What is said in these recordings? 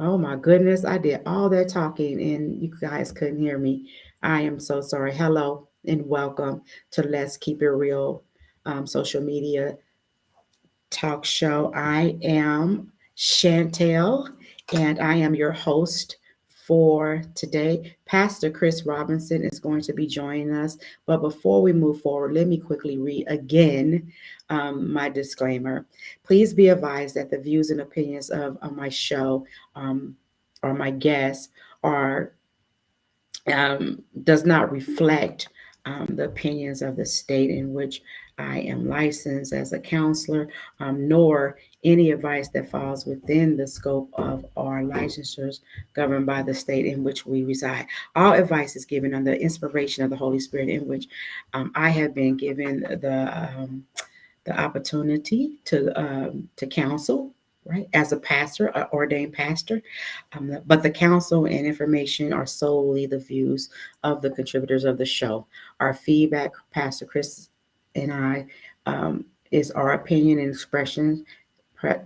Oh my goodness, I did all that talking and you guys couldn't hear me. I am so sorry. Hello and welcome to Let's Keep It Real social media talk show. I am Chantell and I am your host for today. Pastor Chris Robinson is going to be joining us. But before we move forward, let me quickly read again my disclaimer. Please be advised that the views and opinions of my show um, or my guests are does not reflect the opinions of the state in which I am licensed as a counselor, nor any advice that falls within the scope of our licensures governed by the state in which we reside. All advice is given under the inspiration of the Holy Spirit, in which I have been given the opportunity to counsel, right, as a pastor, an ordained pastor. But the counsel and information are solely the views of the contributors of the show. Our feedback, Pastor Chris and I, is our opinion and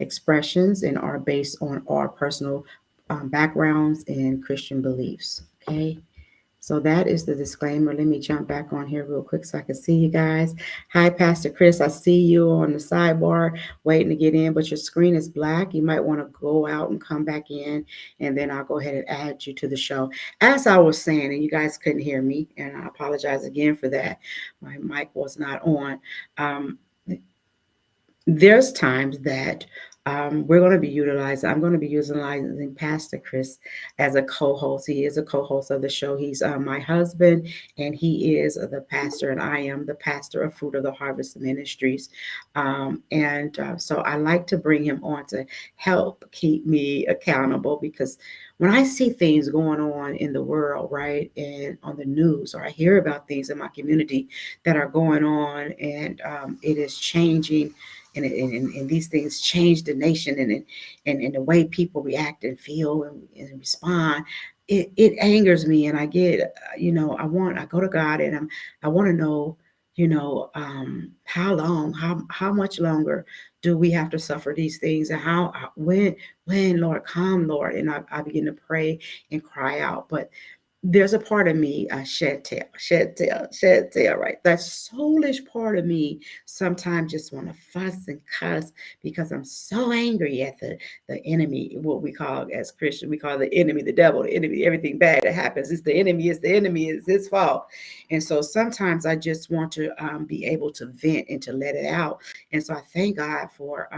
expressions and are based on our personal backgrounds and Christian beliefs. Okay. So that is the disclaimer. Let me jump back on here real quick so I can see you guys. Hi, Pastor Chris. I see you on the sidebar waiting to get in, but your screen is black. You might want to go out and come back in, and then I'll go ahead and add you to the show. As I was saying, and you guys couldn't hear me, and I apologize again for that. My mic was not on. Um, there's times that we're going to be utilizing, I'm going to be utilizing Pastor Chris as a co-host. He is a co-host of the show. He's my husband, and he is the pastor, and I am the pastor of Fruit of the Harvest Ministries. And so I like to bring him on to help keep me accountable, because when I see things going on in the world, right, and on the news, or I hear about things in my community that are going on, and it is changing, and these things change the nation, and the way people react and feel and respond. It angers me, and I get, I go to God, and I want to know, how long, how much longer do we have to suffer these things, and when Lord, come, Lord, and I begin to pray and cry out. But there's a part of me, shed tail, right? That soulish part of me sometimes just want to fuss and cuss because I'm so angry at the enemy, what we call as Christian, we call the enemy, the devil, the enemy, everything bad that happens. It's the enemy, it's his fault. And so sometimes I just want to be able to vent and to let it out. And so I thank God for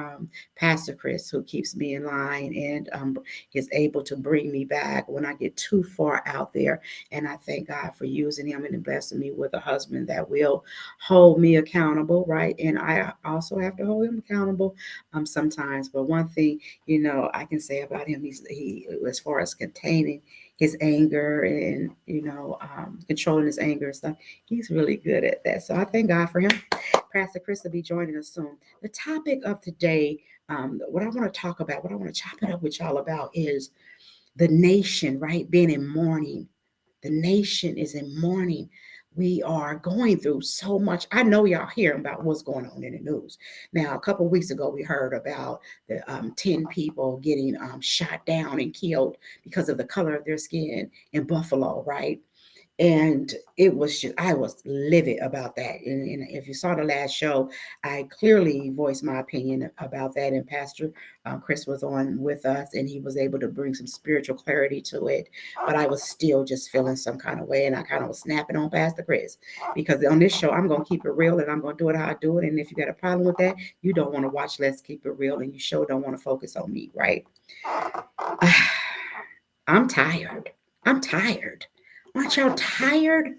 Pastor Chris, who keeps me in line and is able to bring me back when I get too far out there. And I thank God for using him and blessing me with a husband that will hold me accountable, right? And I also have to hold him accountable sometimes. But one thing, I can say about him, he as far as containing his anger and controlling his anger and stuff, he's really good at that. So I thank God for him. Pastor Chris will be joining us soon. The topic of today, what I want to talk about, what I want to chop it up with y'all about, is the nation, right, being in mourning. The nation is in mourning. We are going through so much. I know y'all hearing about what's going on in the news. Now, a couple of weeks ago, we heard about the 10 people getting shot down and killed because of the color of their skin in Buffalo, right? And it was just, I was livid about that. And if you saw the last show, I clearly voiced my opinion about that. And Pastor Chris was on with us, and he was able to bring some spiritual clarity to it. But I was still just feeling some kind of way, and I kind of was snapping on Pastor Chris, because on this show I'm gonna keep it real, and I'm gonna do it how I do it. And if you got a problem with that, you don't want to watch Let's Keep It Real, and you sure don't want to focus on me, right? I'm tired. I'm tired. Aren't y'all tired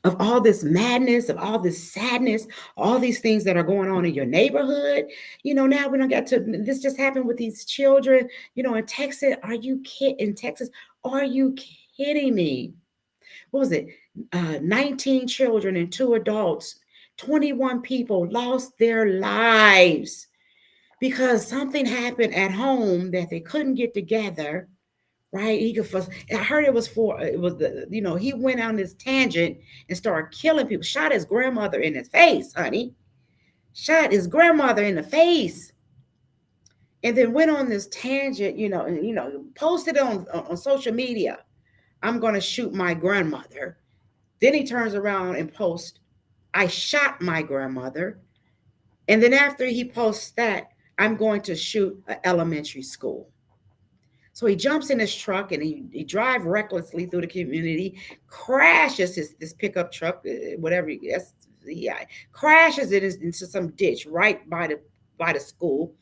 of all this madness, of all this sadness, all these things that are going on in your neighborhood? Now we don't get to this. Just happened with these children, in Texas. Are you kidding? In Texas, are you kidding me? What was it? 19 children and 2 adults, 21 people lost their lives because something happened at home that they couldn't get together, right? He could fuss. I heard it was he went on this tangent and started killing people. Shot his grandmother in his face, honey. Shot his grandmother in the face. and then went on this tangent, and posted on social media. I'm going to shoot my grandmother. Then he turns around and posts, I shot my grandmother. And then after he posts that, I'm going to shoot an elementary school. So he jumps in his truck and he drives recklessly through the community, crashes this pickup truck, whatever, SCI, crashes it into some ditch right by the school.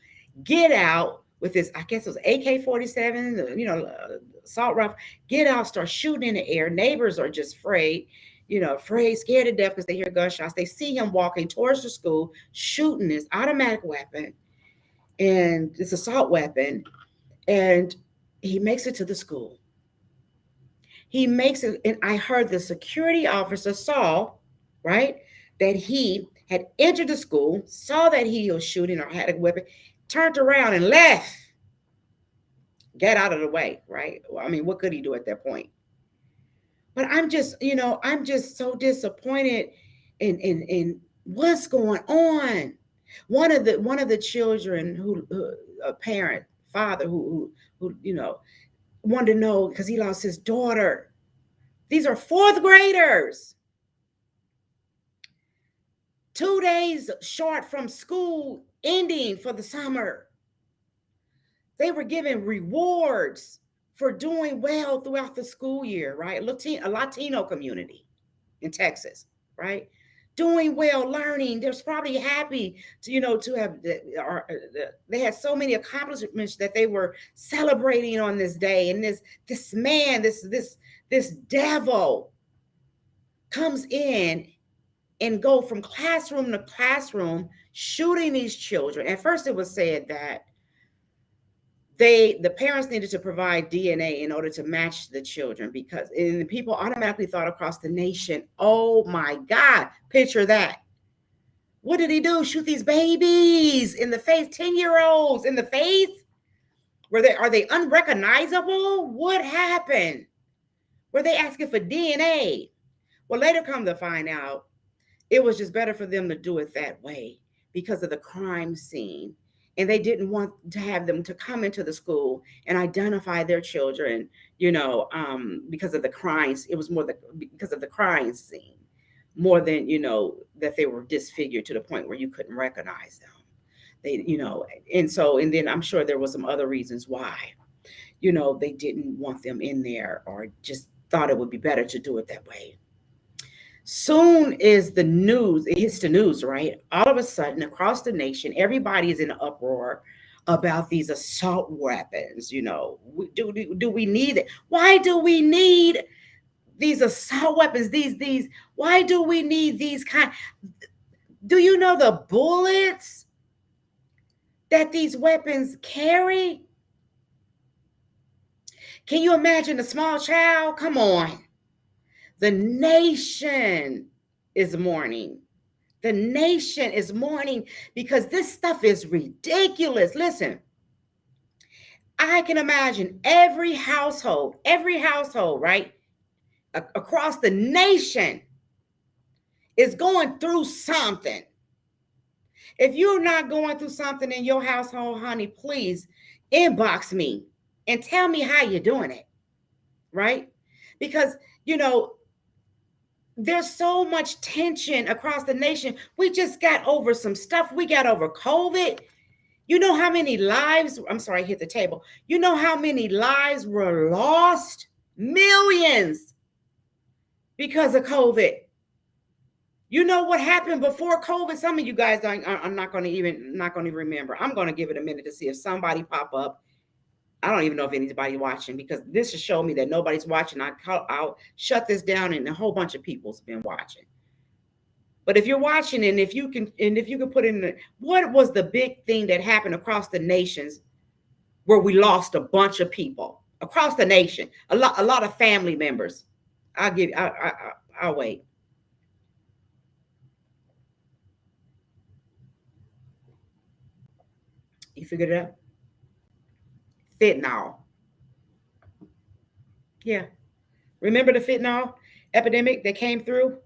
Get out with this, I guess it was AK-47, assault rifle. Get out, start shooting in the air. Neighbors are just afraid, afraid, scared to death because they hear gunshots. They see him walking towards the school, shooting this automatic weapon and this assault weapon, and he makes it to the school. He makes it, and I heard the security officer saw, right, that he had entered the school, saw that he was shooting or had a weapon, turned around and left. Get out of the way, right? Well, I mean, what could he do at that point? But I'm just so disappointed in what's going on. One of the children who a parent, father who wanted to know because he lost his daughter. These are fourth graders. 2 days short from school ending for the summer. They were given rewards for doing well throughout the school year, right? A Latino community in Texas, right? Doing well, learning. They're probably happy to have, they had so many accomplishments that they were celebrating on this day. And this man, this devil comes in and go from classroom to classroom shooting these children. At first it was said that the parents needed to provide DNA in order to match the children, because and the people automatically thought across the nation, oh my God, picture that. What did he do? Shoot these babies in the face, 10-year-olds in the face? Are they unrecognizable? What happened? Were they asking for DNA? Well, later come to find out, it was just better for them to do it that way because of the crime scene. And they didn't want to have them to come into the school and identify their children, because of the crimes. It was more because of the crime scene, more than, that they were disfigured to the point where you couldn't recognize them. And then I'm sure there was some other reasons why, they didn't want them in there, or just thought it would be better to do it that way. Soon as the news, it hits the news, right? All of a sudden, across the nation, everybody is in an uproar about these assault weapons. Do we need it? Why do we need these assault weapons? Why do we need these kind? Do you know the bullets that these weapons carry? Can you imagine a small child? Come on. The nation is mourning. The nation is mourning because this stuff is ridiculous. Listen, I can imagine every household, right, across the nation is going through something. If you're not going through something in your household, honey, please inbox me and tell me how you're doing it, right? Because, there's so much tension across the nation. We just got over some stuff. We got over COVID. You know how many lives, I'm sorry, I hit the table. You know how many lives were lost? Millions because of COVID. You know what happened before COVID? Some of you guys I'm not going to even remember. I'm going to give it a minute to see if somebody pop up. I don't even know if anybody's watching, because this should show me that nobody's watching. I'll shut this down and a whole bunch of people's been watching. But if you're watching, and if you can put in what was the big thing that happened across the nations where we lost a bunch of people across the nation, a lot of family members. I'll wait. You figured it out? Fentanyl. Yeah. Remember the fentanyl epidemic that came through?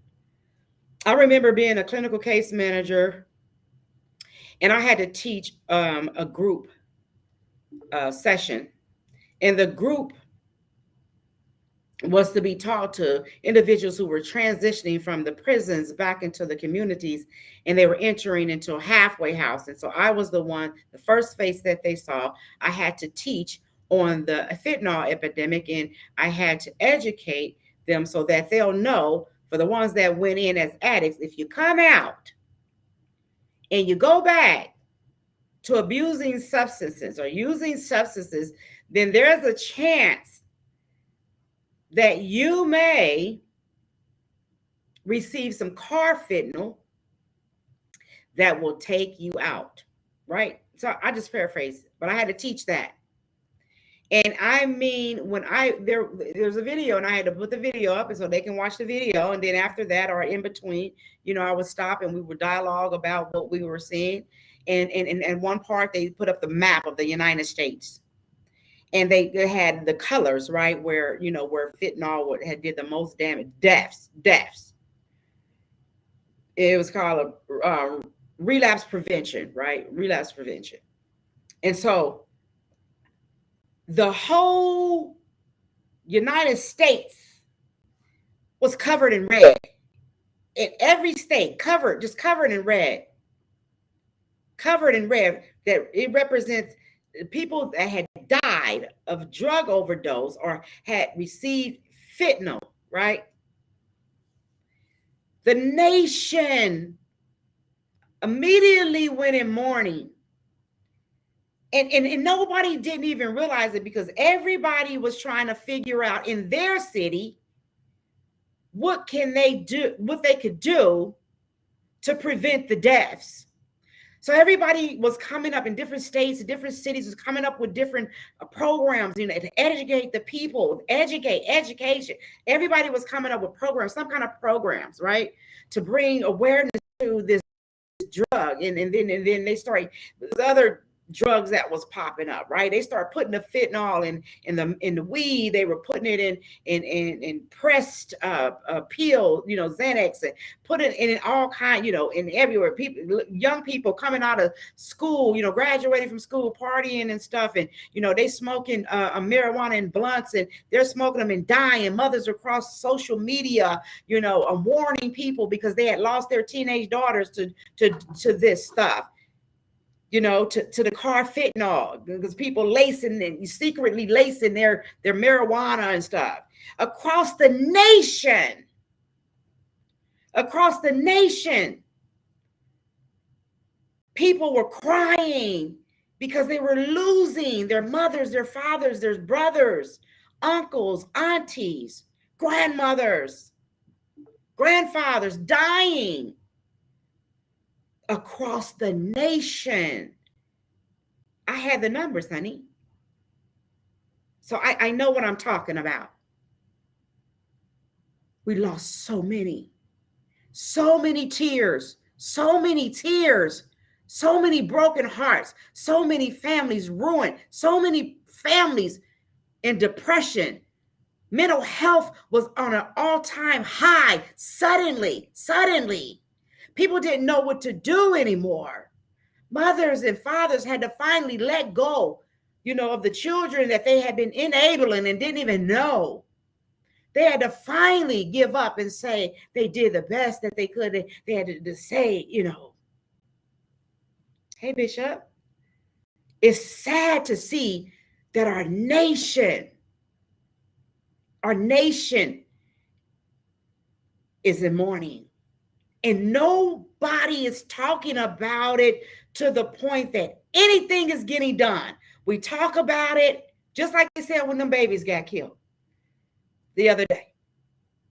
I remember being a clinical case manager, and I had to teach a group session, and the group was to be taught to individuals who were transitioning from the prisons back into the communities, and they were entering into a halfway house. And so I was the first face that they saw. I had to teach on the fentanyl epidemic, and I had to educate them so that they'll know, for the ones that went in as addicts, if you come out and you go back to abusing substances or using substances, then there's a chance that you may receive some car fentanyl that will take you out, right? So I just paraphrased, but I had to teach that. And I mean, when there's a video, and I had to put the video up and so they can watch the video. And then after that, or in between, I would stop and we would dialogue about what we were seeing. And one part, they put up the map of the United States. And they had the colors, right, where where fentanyl had did the most damage, deaths. It was called a relapse prevention, right? Relapse prevention. And so the whole United States was covered in red. In every state, covered in red. Covered in red. That it represents people that had died of drug overdose or had received fentanyl, right? The nation immediately went in mourning. And nobody didn't even realize it, because everybody was trying to figure out in their city what they could do to prevent the deaths. So everybody was coming up in different states, different cities, was coming up with different programs, to educate the people, education. Everybody was coming up with programs, some kind of programs, right, to bring awareness to this drug. And then they started, there's other drugs that was popping up, right? They started putting the fentanyl in the weed. They were putting it in pressed peel, Xanax, and put it in all kind, in everywhere. People, young people coming out of school, graduating from school, partying and stuff, and they smoking marijuana and blunts, and they're smoking them and dying. Mothers across social media, warning people because they had lost their teenage daughters to this stuff. To the car fentanyl, because people secretly lacing their marijuana and stuff across the nation. People were crying because they were losing their mothers, their fathers, their brothers, uncles, aunties, grandmothers, grandfathers dying across the nation. I had the numbers, honey. So I know what I'm talking about. We lost so many tears, so many broken hearts, so many families ruined, so many families in depression. Mental health was on an all-time high. Suddenly, people didn't know what to do anymore. Mothers and fathers had to finally let go, of the children that they had been enabling and didn't even know. They had to finally give up and say they did the best that they could. They had to say, hey, Bishop, it's sad to see that our nation is in mourning. And nobody is talking about it to the point that anything is getting done. We talk about it, just like they said when them babies got killed the other day.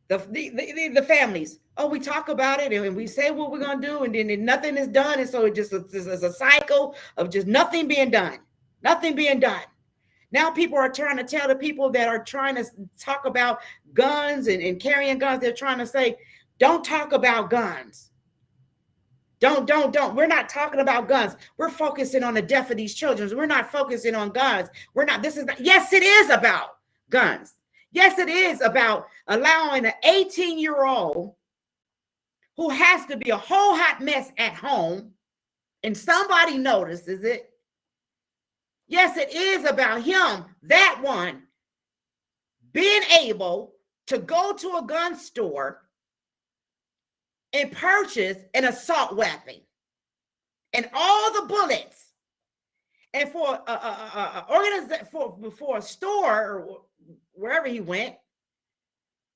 The families, we talk about it and we say what we're going to do, and then nothing is done. And so it's a cycle of just nothing being done. Now people are trying to tell the people that are trying to talk about guns and carrying guns, they're trying to say, don't talk about guns. Don't. We're not talking about guns. We're focusing on the death of these children. We're not focusing on guns. Yes, it is about guns. Yes, it is about allowing an 18-year-old who has to be a whole hot mess at home, and somebody notices it, Yes, it is about him, that one, being able to go to a gun store and purchase an assault weapon and all the bullets. And for for a store or wherever he went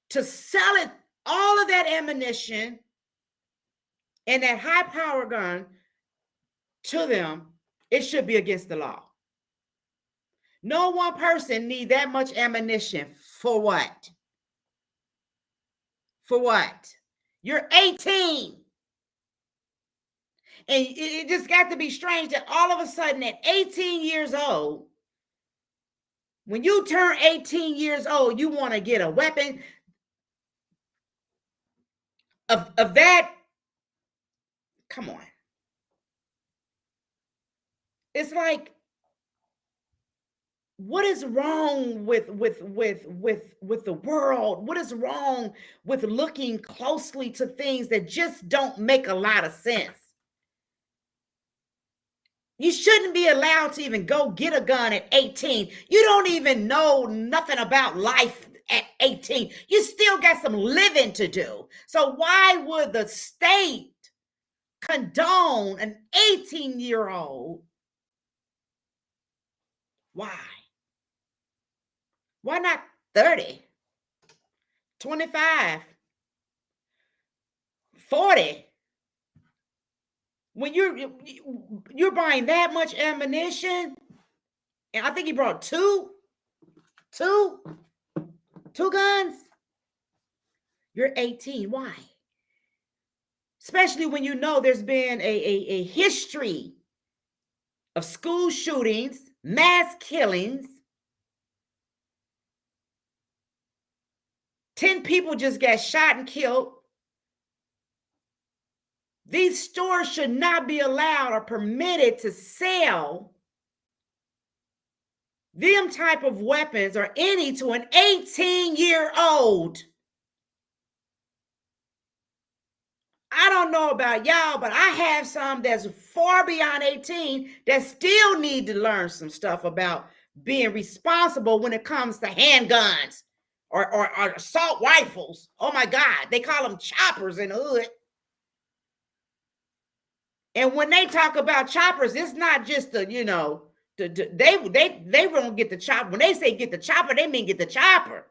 to sell it, all of that ammunition and that high power gun to them, it should be against the law. No one person need that much ammunition for what? For what? You're 18. And it just got to be strange that all of a sudden at 18 years old, when you turn 18 years old, you want to get a weapon of that. Come on. It's like, what is wrong with the world? What is wrong with looking closely to things that just don't make a lot of sense? You shouldn't be allowed to even go get a gun at 18. You don't even know nothing about life at 18. You still got some living to do. So why would the state condone an 18-year-old? Why? Why not 30, 25, 40? When you're buying that much ammunition, and I think he brought two guns, you're 18. Why? Especially when you know there's been a history of school shootings, mass killings. 10 people just got shot and killed. These stores should not be allowed or permitted to sell them type of weapons or any to an 18-year-old. I don't know about y'all, but I have some that's far beyond 18 that still need to learn some stuff about being responsible when it comes to handguns or assault rifles. Oh my God, they call them choppers in the hood. And when they talk about choppers, it's not just they won't get the chopper. When they say get the chopper, they mean get the chopper.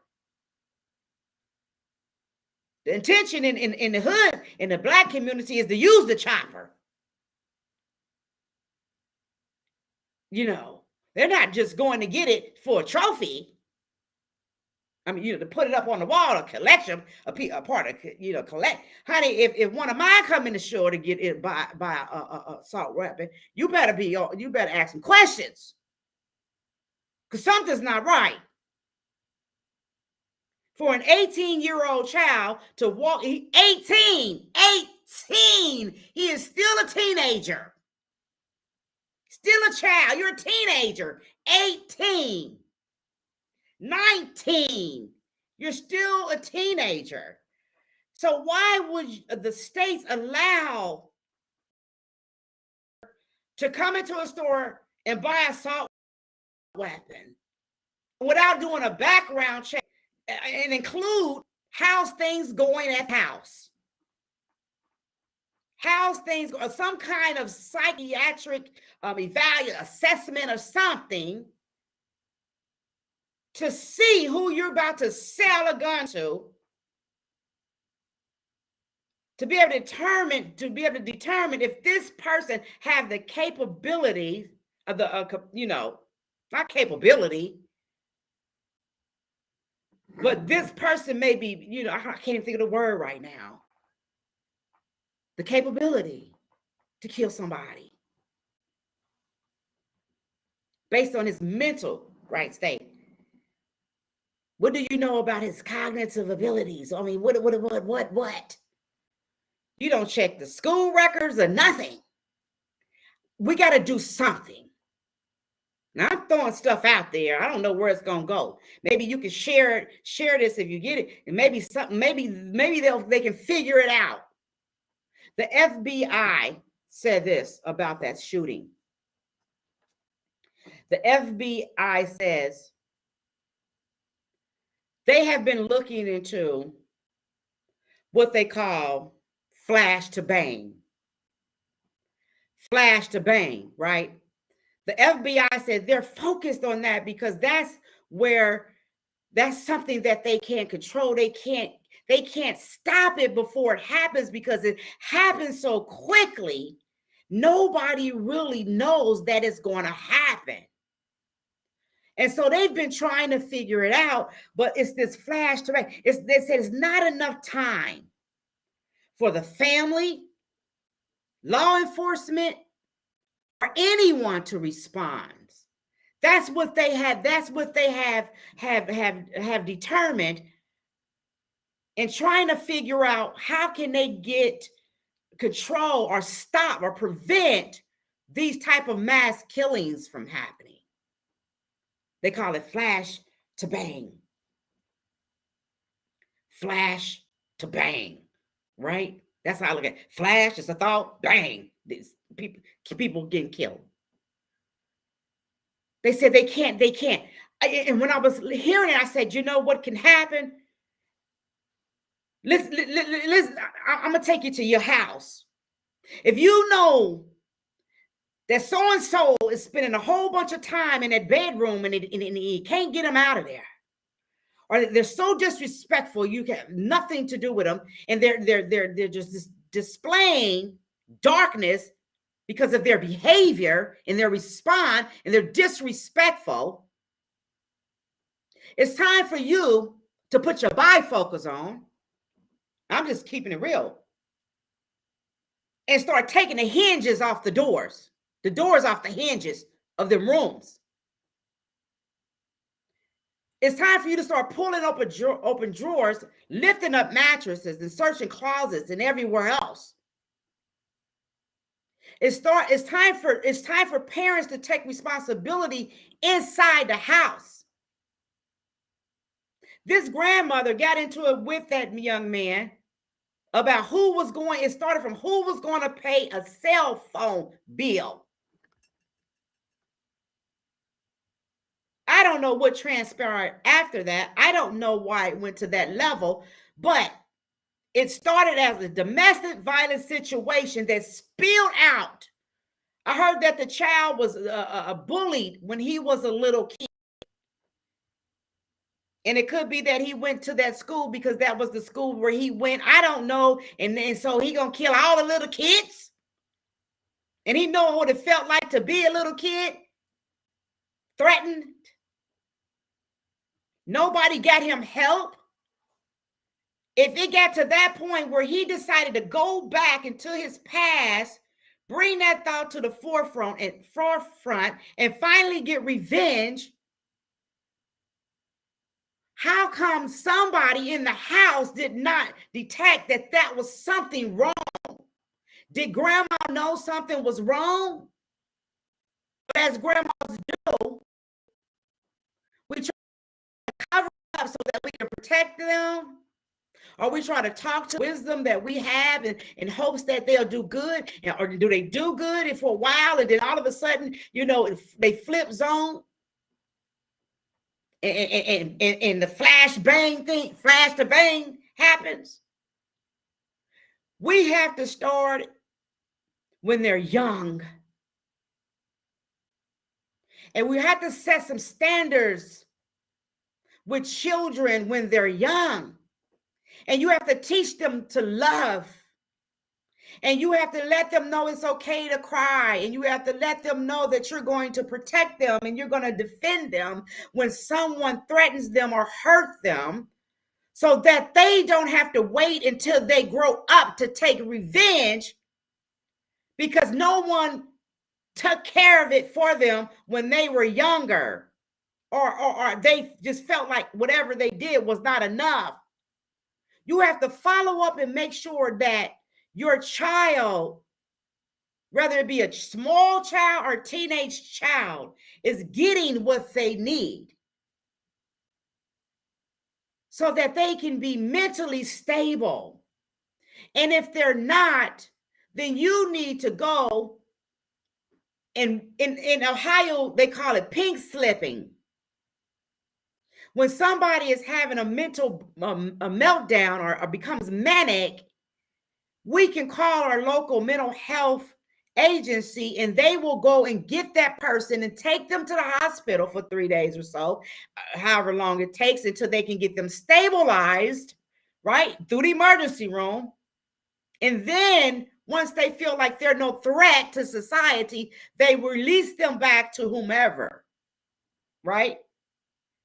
The intention in the hood, in the Black community, is to use the chopper. They're not just going to get it for a trophy. I mean, to put it up on the wall, a collection, a part of, collect. Honey, if one of mine come in the store to get it by a assault weapon, you better ask some questions, because something's not right. For an 18-year-old child to walk, 18, he is still a teenager. Still a child. You're a teenager. 18, 19. You're still a teenager. So why would the states allow to come into a store and buy an assault weapon without doing a background check and include how's things going at the house? How's things going? Some kind of psychiatric assessment or something to see who you're about to sell a gun to be able to determine if this person have the capability of not capability, but this person may be, I can't even think of the word right now. The capability to kill somebody based on his mental state. What do you know about his cognitive abilities? I mean, what? You don't check the school records or nothing. We got to do something. Now, I'm throwing stuff out there. I don't know where it's going to go. Maybe you can share this if you get it, and maybe they can figure it out. The FBI said this about that shooting. The FBI says they have been looking into what they call flash to bang. Flash to bang, right? The FBI said they're focused on that because that's something that they can't control. They can't stop it before it happens because it happens so quickly. Nobody really knows that it's going to happen. And so they've been trying to figure it out, but it's this flash to bang. They said it's not enough time for the family, law enforcement, or anyone to respond. That's what they have determined in trying to figure out how can they get control or stop or prevent these type of mass killings from happening. They call it flash to bang. Flash to bang, right? That's how I look at it. Flash is a thought, bang. These people getting killed. They said they can't. And when I was hearing it, I said, you know what can happen? Listen, I'm going to take you to your house. If you know that so-and-so is spending a whole bunch of time in that bedroom and you can't get them out of there, or they're so disrespectful, you have nothing to do with them, and they're just displaying darkness because of their behavior and their response, and they're disrespectful, it's time for you to put your bifocals on. I'm just keeping it real. And start taking the hinges off the doors off the hinges of the rooms. It's time for you to start pulling open drawers, lifting up mattresses and searching closets and everywhere else. It's time for parents to take responsibility inside the house. This grandmother got into it with that young man about it started from who was going to pay a cell phone bill. I don't know what transpired after that. I don't know why it went to that level, but it started as a domestic violence situation that spilled out. I heard that the child was bullied when he was a little kid. And it could be that he went to that school because that was the school where he went. I don't know. And so he going to kill all the little kids. And he know what it felt like to be a little kid. Threatened. Nobody got him help. If it got to that point where he decided to go back into his past, bring that thought to the forefront and finally get revenge, how come somebody in the house did not detect that was something wrong? Did grandma know something was wrong? But as grandmas do, we try to cover up so that we can protect them. Or we try to talk to wisdom that we have in hopes that they'll do good. Or do they do good for a while and then all of a sudden, they flip zone? And the flash to bang happens. We have to start when they're young. And we have to set some standards with children when they're young. And you have to teach them to love. And you have to let them know it's okay to cry. And you have to let them know that you're going to protect them and you're going to defend them when someone threatens them or hurt them, so that they don't have to wait until they grow up to take revenge because no one took care of it for them when they were younger, or they just felt like whatever they did was not enough. You have to follow up and make sure that your child, whether it be a small child or teenage child, is getting what they need so that they can be mentally stable. And if they're not, then you need to go In Ohio, they call it pink slipping. When somebody is having a mental a meltdown or becomes manic, we can call our local mental health agency and they will go and get that person and take them to the hospital for 3 days or so, however long it takes until they can get them stabilized, right, through the emergency room. And then once they feel like they're no threat to society, they release them back to whomever, right?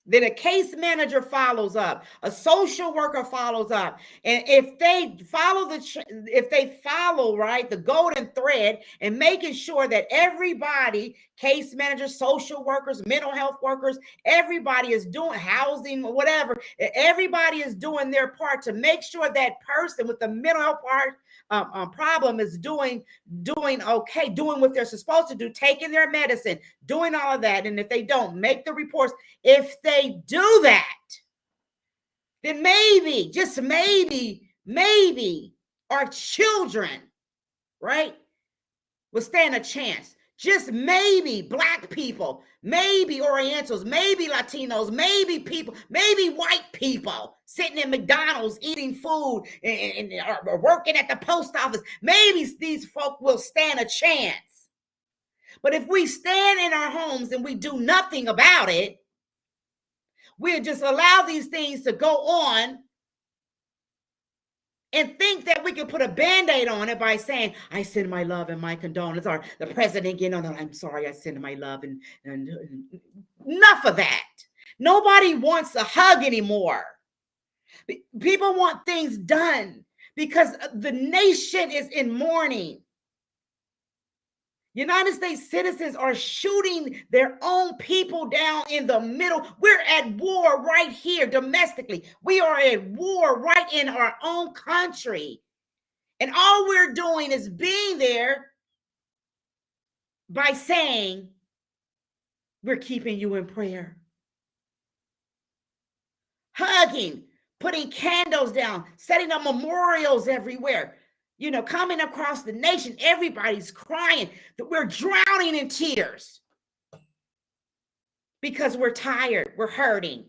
Then a case manager follows up, a social worker follows up, and if they follow right the golden thread and making sure that everybody, case managers, social workers, mental health workers, everybody is doing housing, whatever, everybody is doing their part to make sure that person with the mental health problem is doing okay, doing what they're supposed to do, taking their medicine, doing all of that. And if they don't, make the reports. If they do that, then maybe, just maybe our children, right, will stand a chance. Just maybe Black people, maybe Orientals, maybe Latinos, maybe people, maybe white people sitting in McDonald's eating food and or working at the post office. Maybe these folk will stand a chance. But if we stand in our homes and we do nothing about it, we'll just allow these things to go on and think that we can put a Band-Aid on it by saying, I send my love and my condolence, or the president, I'm sorry, I send my love and enough of that. Nobody wants a hug anymore. People want things done because the nation is in mourning. United States citizens are shooting their own people down in the middle. We're at war right here domestically. We are at war right in our own country. And all we're doing is being there by saying, we're keeping you in prayer. Hugging, putting candles down, setting up memorials everywhere. Coming across the nation, everybody's crying. We're drowning in tears because we're tired, we're hurting.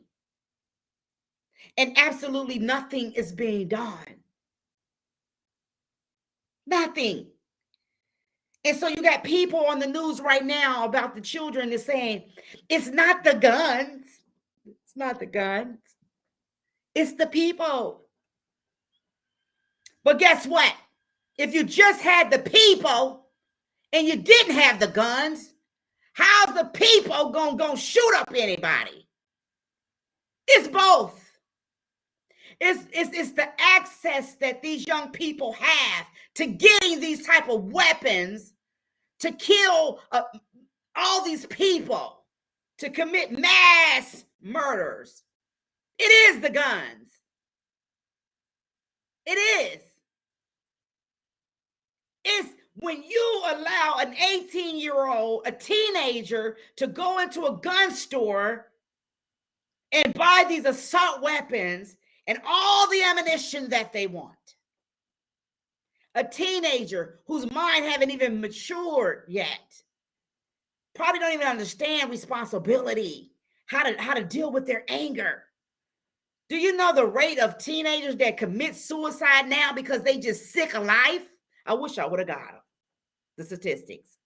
And absolutely nothing is being done. Nothing. And so you got people on the news right now about the children that's saying, it's not the guns. It's not the guns. It's the people. But guess what? If you just had the people and you didn't have the guns, how's the people gonna shoot up anybody? It's both. It's the access that these young people have to getting these type of weapons to kill all these people, to commit mass murders. It is the guns. It is. It's when you allow an 18-year-old, a teenager, to go into a gun store and buy these assault weapons and all the ammunition that they want. A teenager whose mind haven't even matured yet, probably don't even understand responsibility, how to deal with their anger. Do you know the rate of teenagers that commit suicide now because they just sick of life? I wish I would have got them, the statistics.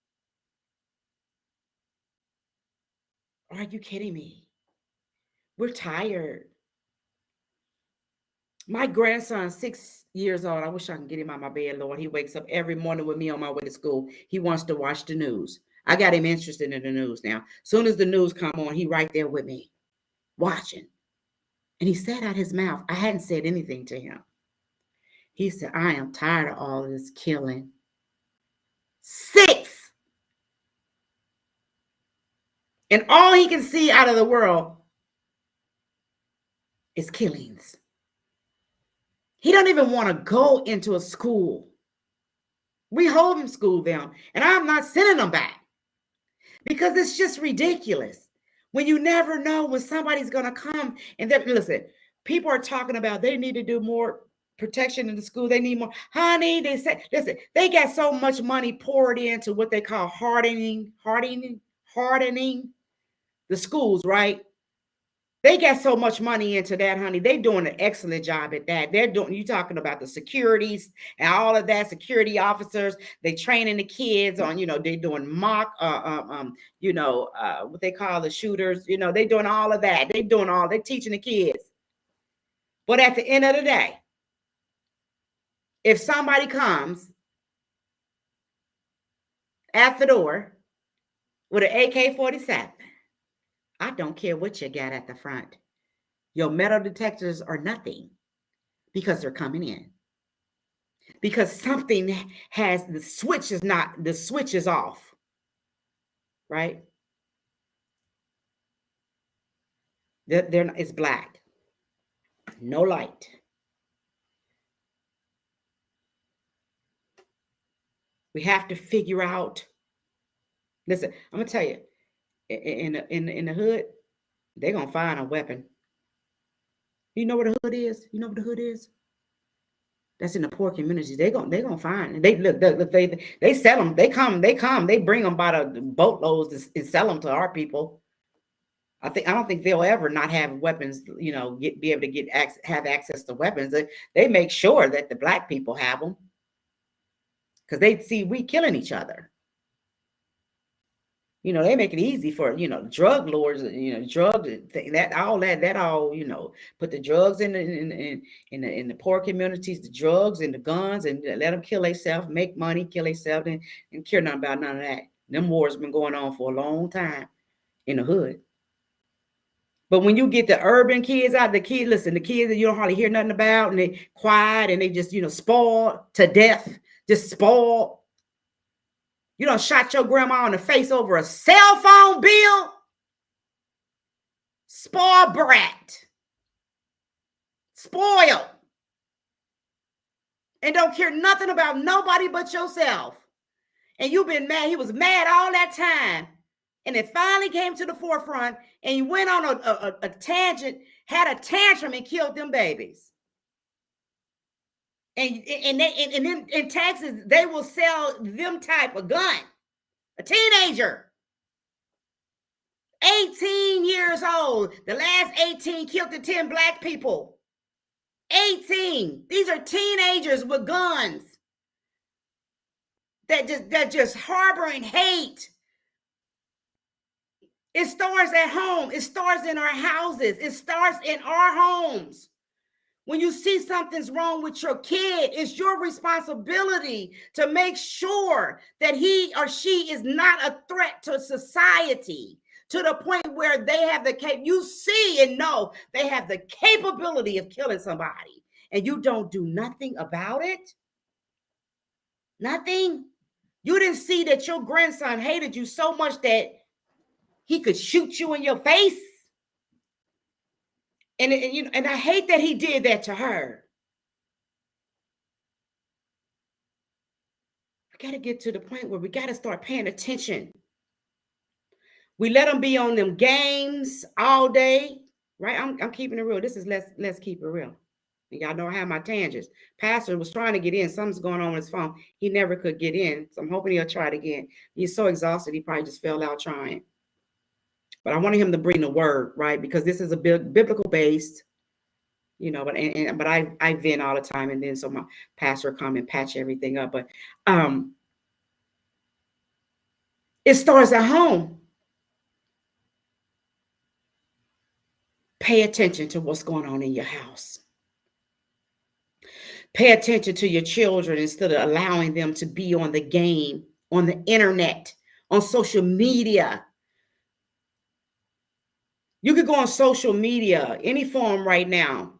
Are you kidding me? We're tired. My grandson, 6 years old, I wish I could get him out of my bed, Lord. He wakes up every morning with me on my way to school. He wants to watch the news. I got him interested in the news now. Soon as the news come on, he right there with me, watching. And he said out his mouth, I hadn't said anything to him. He said, I am tired of all of this killing. 6. And all he can see out of the world is killings. He don't even want to go into a school. We homeschool them, and I'm not sending them back because it's just ridiculous. When you never know when somebody's going to come and listen, people are talking about they need to do more protection in the school. They need more. Honey, they said, listen, they got so much money poured into what they call hardening the schools, right? They got so much money into that, honey. They're doing an excellent job at that. They're doing, you talking about the securities and all of that, security officers. They training the kids on, they're doing mock, what they call the shooters. They're doing all of that. They're teaching the kids. But at the end of the day, if somebody comes at the door with an AK-47, I don't care what you got at the front. Your metal detectors are nothing because they're coming in. Because something has, the switch is off, right? It's black, no light. We have to figure out. Listen, I'm gonna tell you, in the hood, they're gonna find a weapon. You know what the hood is? You know what the hood is? That's in the poor communities. They're gonna find it. They look, they sell them. They come. They bring them by the boatloads and sell them to our people. I don't think they'll ever not have weapons. Be able to have access to weapons. They make sure that the black people have them because they see we killing each other. They make it easy for, drug lords, drug that all, put the drugs in the poor communities, the drugs and the guns, and let them kill themselves, make money, kill themselves, and care nothing about none of that. Them wars been going on for a long time in the hood. But when you get the urban kids out, the kids that you don't hardly hear nothing about, and they quiet and they just, spoiled to death, just spoiled. You done shot your grandma in the face over a cell phone bill? Spoiled brat. Spoiled. And don't care nothing about nobody but yourself. And you've been mad. He was mad all that time. And it finally came to the forefront, and you went on a tangent, had a tantrum, and killed them babies. And in Texas, they will sell them type of gun. A teenager, 18 years old. The last 18 killed the 10 black people. 18. These are teenagers with guns that just harboring hate. It starts at home. It starts in our houses. It starts in our homes. When you see something's wrong with your kid, it's your responsibility to make sure that he or she is not a threat to society, to the point where they have you see and know they have the capability of killing somebody, and you don't do nothing about it. Nothing. You didn't see that your grandson hated you so much that he could shoot you in your face. And I hate that he did that to her. We got to get to the point where we got to start paying attention. We let them be on them games all day, right? I'm keeping it real. This is let's keep it real. And y'all know I have my tangents. Pastor was trying to get in. Something's going on with his phone. He never could get in. So I'm hoping he'll try it again. He's so exhausted, he probably just fell out trying. But I wanted him to bring the word, right? Because this is a biblical based, but I vent all the time, and then so my pastor come and patch everything up. But it starts at home. Pay attention to what's going on in your house. Pay attention to your children instead of allowing them to be on the game, on the internet, on social media. You could go on social media, any form right now,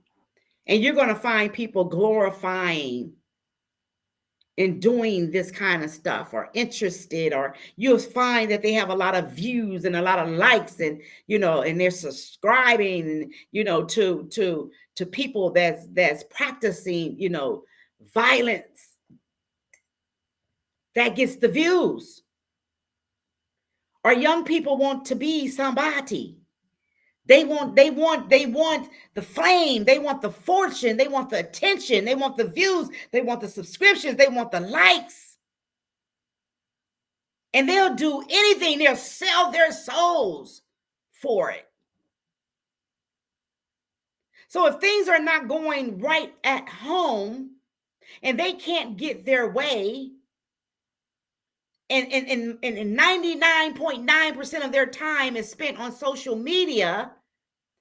and you're going to find people glorifying and doing this kind of stuff, or interested, or you'll find that they have a lot of views and a lot of likes, and and they're subscribing, to people that's practicing, violence. That gets the views. Or young people want to be somebody. They want the fame, they want the fortune, they want the attention, they want the views, they want the subscriptions, they want the likes. And they'll do anything, they'll sell their souls for it. So if things are not going right at home and they can't get their way, and 99.9% of their time is spent on social media,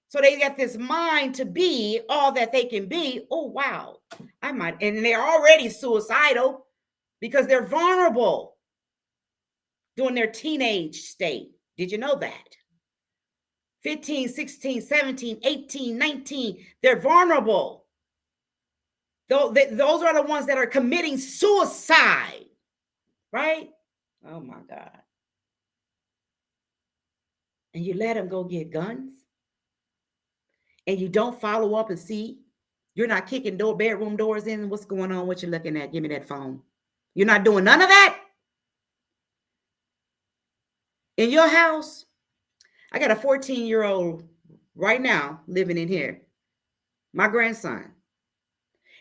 so they got this mind to be all that they can be. Oh, wow. And they're already suicidal because they're vulnerable during their teenage state. Did you know that? 15, 16, 17, 18, 19, they're vulnerable. Those are the ones that are committing suicide, right? Oh, my God. And you let them go get guns? And you don't follow up and see? You're not kicking bedroom doors in? What's going on? What you looking at? Give me that phone. You're not doing none of that? In your house? I got a 14-year-old right now living in here, my grandson.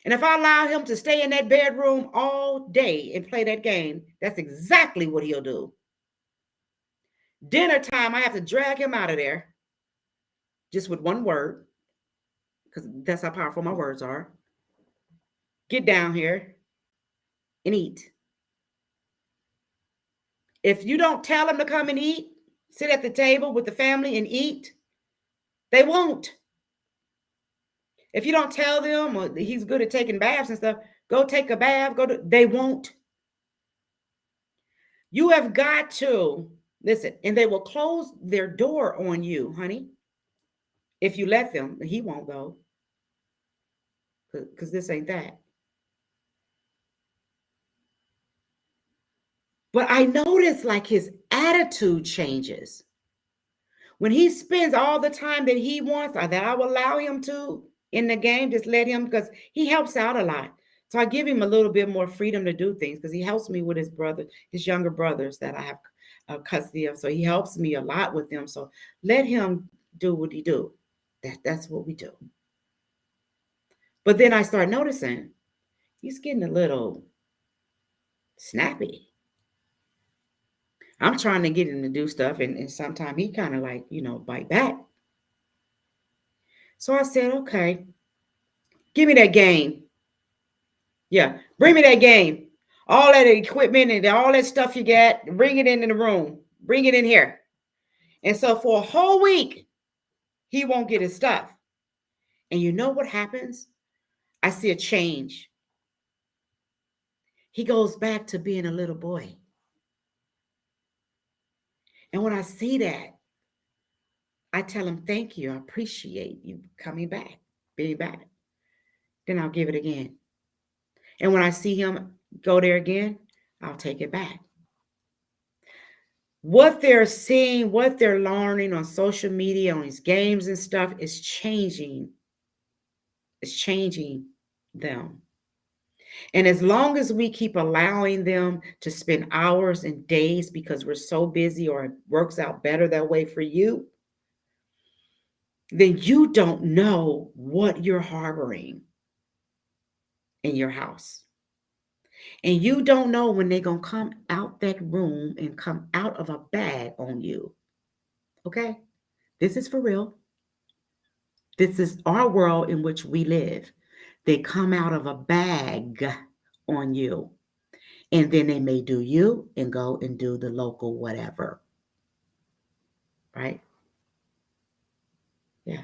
And if I allow him to stay in that bedroom all day and play that game, that's exactly what he'll do. Dinner time, I have to drag him out of there just with one word, because that's how powerful my words are. Get down here and eat. If you don't tell them to come and eat, sit at the table with the family and eat, they won't. If you don't tell them, or he's good at taking baths and stuff, go take a bath, they won't. You have got to, listen, and they will close their door on you, honey. If you let them. He won't though, because this ain't that. But I notice like his attitude changes. When he spends all the time that he wants, or that I will allow him to in the game, just let him, because he helps out a lot. So I give him a little bit more freedom to do things, because he helps me with his younger brothers that I have custody of. So he helps me a lot with them. So let him do what he do. That's what we do. But then I start noticing he's getting a little snappy. I'm trying to get him to do stuff, and sometimes he kind of like, bite back. So I said, okay, give me that game. Yeah, bring me that game. All that equipment and all that stuff you got, bring it in the room. Bring it in here. And so for a whole week, he won't get his stuff. And you know what happens? I see a change. He goes back to being a little boy. And when I see that, I tell him, thank you. I appreciate you coming back, being back. Then I'll give it again. And when I see him go there again, I'll take it back. What they're seeing, what they're learning on social media, on these games and stuff is changing. It's changing them. And as long as we keep allowing them to spend hours and days because we're so busy, or it works out better that way for you, then you don't know what you're harboring in your house. And you don't know when they're going to come out that room and come out of a bag on you. Okay? This is for real. This is our world in which we live. They come out of a bag on you. And then they may do you and go and do the local whatever. Right? Yeah.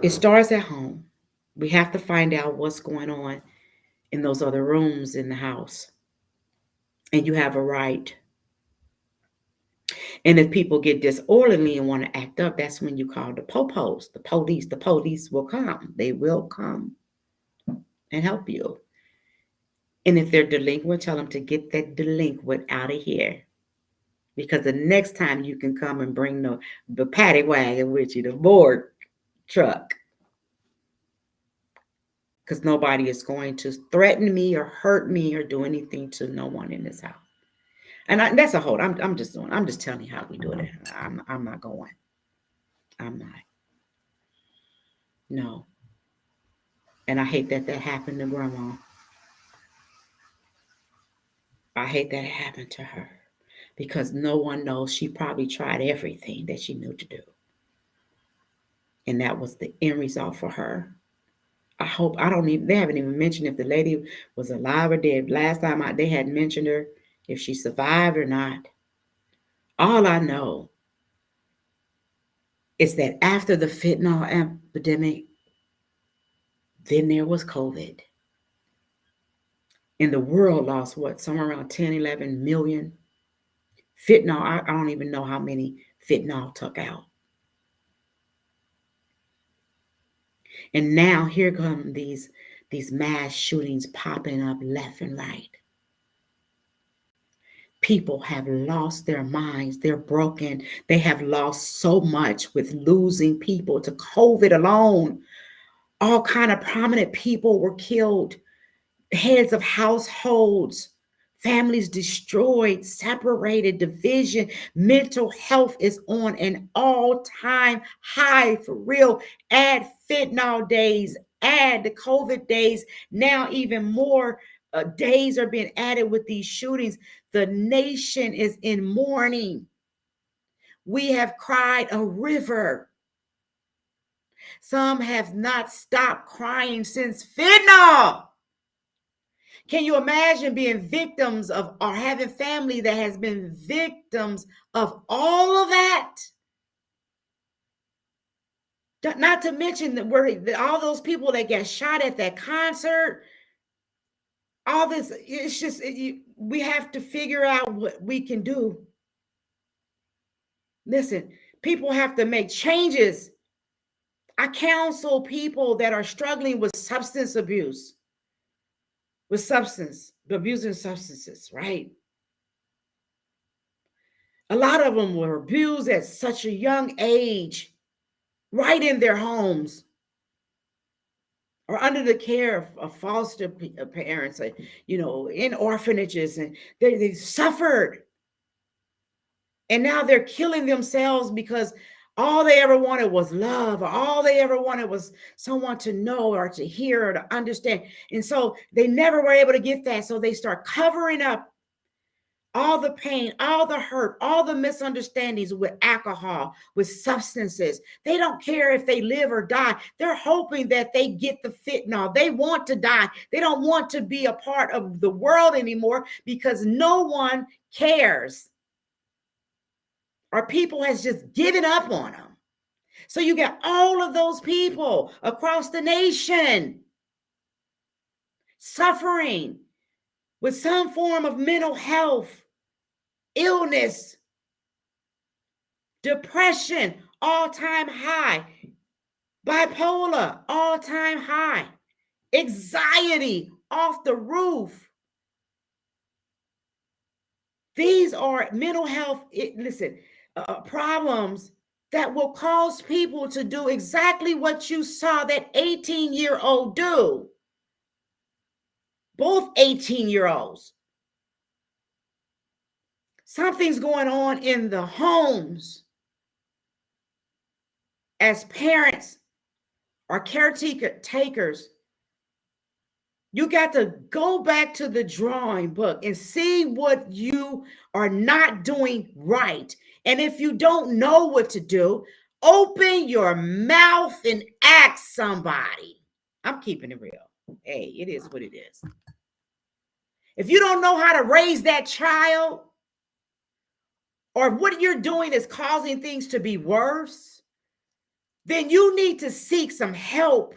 It starts at home. We have to find out what's going on in those other rooms in the house. And you have a right. And if people get disorderly and want to act up, that's when you call the popos, the police. The police will come. They will come and help you. And if they're delinquent, tell them to get that delinquent out of here. Because the next time you can come and bring the paddy wagon with you, the board truck. Because nobody is going to threaten me or hurt me or do anything to no one in this house. And that's a whole. I'm just telling you how we do it. I'm not going. I'm not. No. And I hate that happened to grandma. I hate that it happened to her because no one knows she probably tried everything that she knew to do. And that was the end result for her. They haven't even mentioned if the lady was alive or dead. Last time they had mentioned her, if she survived or not. All I know is that after the fentanyl epidemic, then there was COVID. And the world lost somewhere around 10, 11 million. Fentanyl, I don't even know how many fentanyl took out. And now here come these mass shootings popping up left and right. People have lost their minds. They're broken. They have lost so much with losing people to COVID alone. All kind of prominent people were killed. Heads of households, families destroyed, separated, division. Mental health is on an all-time high for real. Add fentanyl days, add the COVID days. Now even more days are being added with these shootings. The nation is in mourning. We have cried a river. Some have not stopped crying since fentanyl. Can you imagine being victims of or having family that has been victims of all of that? Not to mention that all those people that got shot at that concert, all this, it's just, we have to figure out what we can do. Listen, people have to make changes. I counsel people that are struggling with substance abuse, abusing substances, right? A lot of them were abused at such a young age, right in their homes or under the care of foster parents, in orphanages, and they suffered. And now they're killing themselves because all they ever wanted was love, or all they ever wanted was someone to know or to hear or to understand. And so they never were able to get that. So they start covering up all the pain, all the hurt, all the misunderstandings with alcohol, with substances. They don't care if they live or die. They're hoping that they get the fentanyl. They want to die. They don't want to be a part of the world anymore because no one cares. Or people has just given up on them. So you got all of those people across the nation suffering with some form of mental health, illness, depression, all-time high, bipolar, all-time high, anxiety off the roof. These are mental health, problems that will cause people to do exactly what you saw that 18-year-old do. Both 18-year-olds. Something's going on in the homes. As parents or caretakers, you got to go back to the drawing book and see what you are not doing right. And if you don't know what to do, open your mouth and ask somebody. I'm keeping it real. Hey, it is what it is. If you don't know how to raise that child, or what you're doing is causing things to be worse, then you need to seek some help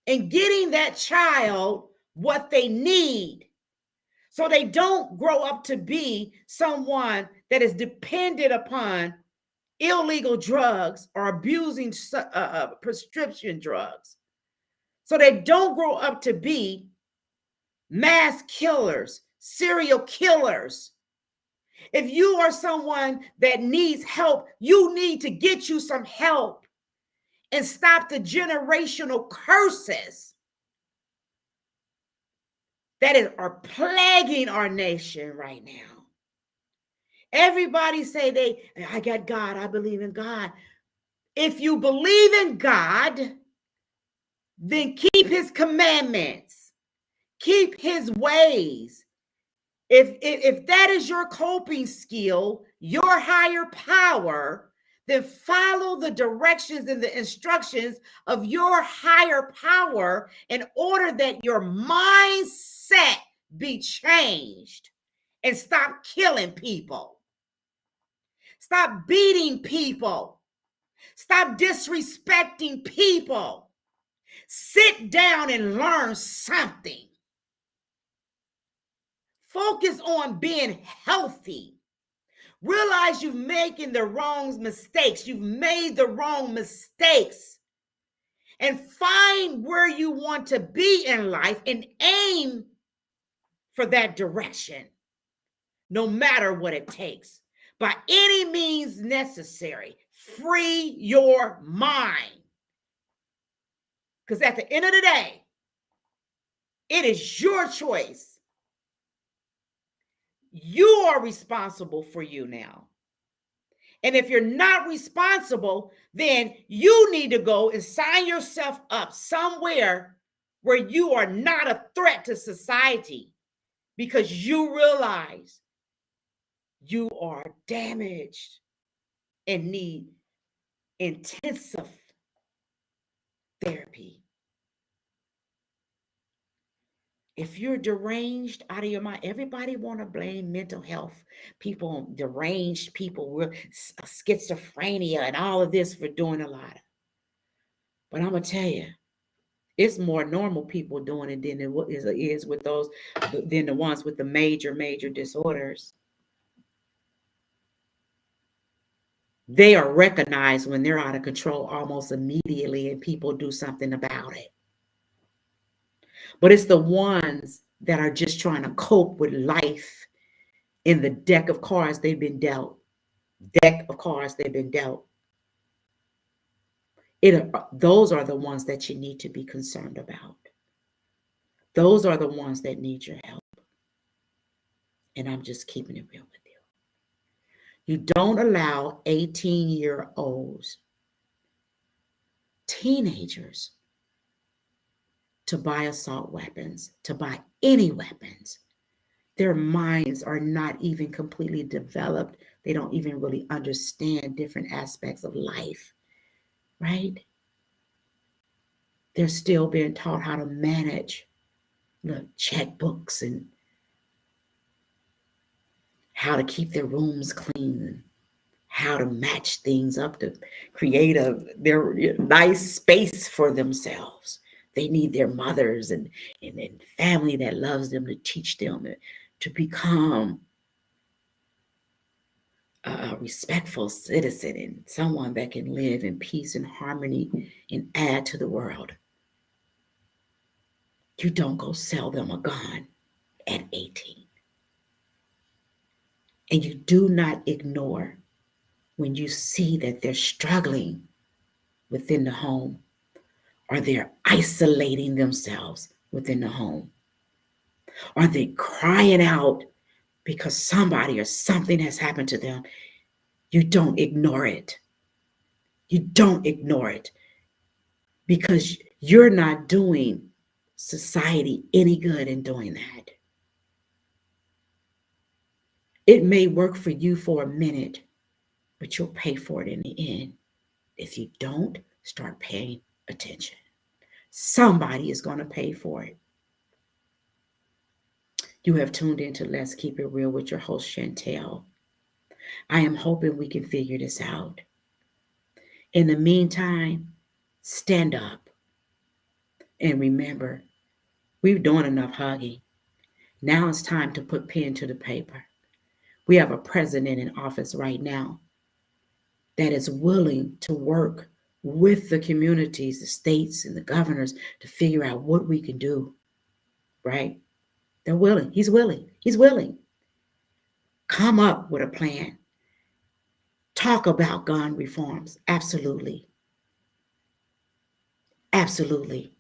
in getting that child what they need so they don't grow up to be someone that is dependent upon illegal drugs or abusing prescription drugs. So they don't grow up to be mass killers, serial killers. If you are someone that needs help, you need to get you some help and stop the generational curses that are plaguing our nation right now. Everybody say I got God, I believe in God. If you believe in God, then keep his commandments, keep his ways. If that is your coping skill, your higher power, then follow the directions and the instructions of your higher power in order that your mindset be changed, and stop killing people. Stop beating people. Stop disrespecting people. Sit down and learn something. Focus on being healthy. Realize you've making the wrong mistakes. You've made the wrong mistakes. And find where you want to be in life and aim for that direction, no matter what it takes. By any means necessary, free your mind. Because at the end of the day, it is your choice. You are responsible for you now. And if you're not responsible, then you need to go and sign yourself up somewhere where you are not a threat to society, because you realize you are damaged and need intensive therapy. If you're deranged out of your mind, everybody want to blame mental health people, deranged people with schizophrenia and all of this for doing a lot. But I'm going to tell you, it's more normal people doing it than it is with those, than the ones with the major disorders. They are recognized when they're out of control almost immediately, and people do something about it. But it's the ones that are just trying to cope with life in the deck of cards they've been dealt. Those are the ones that you need to be concerned about. Those are the ones that need your help. And I'm just keeping it real with you. You don't allow 18-year-olds, teenagers, to buy assault weapons, to buy any weapons. Their minds are not even completely developed. They don't even really understand different aspects of life, right? They're still being taught how to manage the checkbooks and how to keep their rooms clean and how to match things up to create their nice space for themselves. They need their mothers and family that loves them to teach them to become a respectful citizen and someone that can live in peace and harmony and add to the world. You don't go sell them a gun at 18. And you do not ignore when you see that they're struggling within the home, or they're isolating themselves within the home, or they crying out because somebody or something has happened to them. You don't ignore it. You don't ignore it, because you're not doing society any good in doing that. It may work for you for a minute, but you'll pay for it in the end if you don't start paying attention. Somebody is going to pay for it. You have tuned into Let's Keep It Real with your host, Chantell. I am hoping we can figure this out. In the meantime, stand up. And remember, we're doing enough hugging. Now it's time to put pen to the paper. We have a president in office right now that is willing to work with the communities, the states, and the governors to figure out what we can do, right? They're willing. He's willing. He's willing. Come up with a plan. Talk about gun reforms. Absolutely. Absolutely.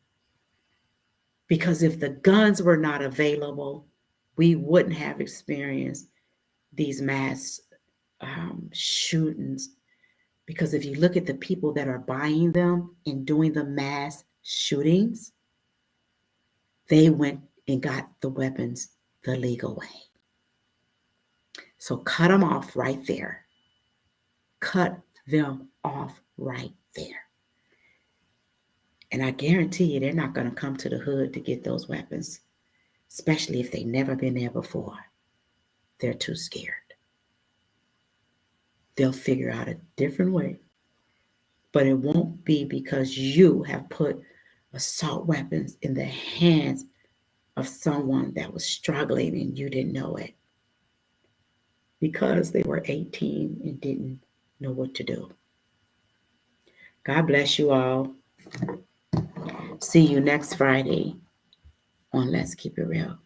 Because if the guns were not available, we wouldn't have experienced these mass shootings, Because if you look at the people that are buying them and doing the mass shootings, they went and got the weapons the legal way. So cut them off right there. Cut them off right there. And I guarantee you they're not going to come to the hood to get those weapons, especially if they've never been there before. They're too scared. They'll figure out a different way. But it won't be because you have put assault weapons in the hands of someone that was struggling and you didn't know it. Because they were 18 and didn't know what to do. God bless you all. See you next Friday on Let's Keep It Real.